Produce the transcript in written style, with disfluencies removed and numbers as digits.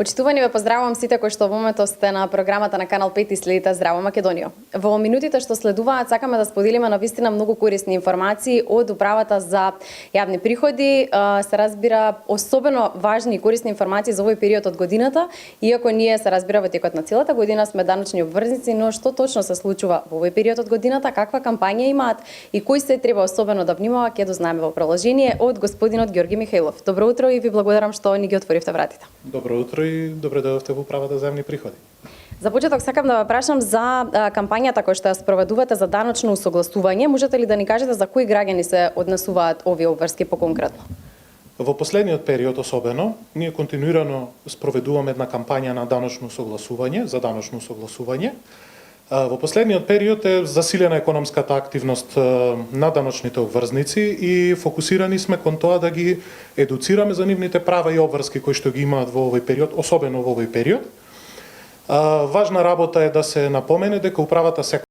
Почитувани ве поздравувам сите кои што во моментот сте на програмата на Канал 5 и следите Здраво Македонија. Во минутите што следуваат сакаме да споделиме навистина многу корисни информации од Управата за јавни приходи. Се разбира особено важни и корисни информации за овој период од годината, иако ние се разбира во текот на целата година сме даночни обврзници, но што точно се случува во овој период од годината, каква кампања имаат и кои се треба особено да внимава, ќе дознаеме во продолжение од господинот Ѓорги Михајлов. Добро утро и ви благодарам што ни ги отворивте вратите. Добро утро и добре дојдовте во Управата за јавни приходи. За почеток сакам да ве прашам за кампањата која што ја спроведувате за даночно усогласување. Можете ли да ни кажете за кои граѓани се однесуваат овие обврски поконкретно? Во последниот период особено, ние континуирано спроведуваме една кампања на даночно согласување, за даночно согласување. Во последниот период е засилена економската активност на даночните обврзници и фокусирани сме кон тоа да ги едуцираме за нивните права и обврски кои што ги имаат во овој период, особено во овој период. Важна работа е да се напомене дека управата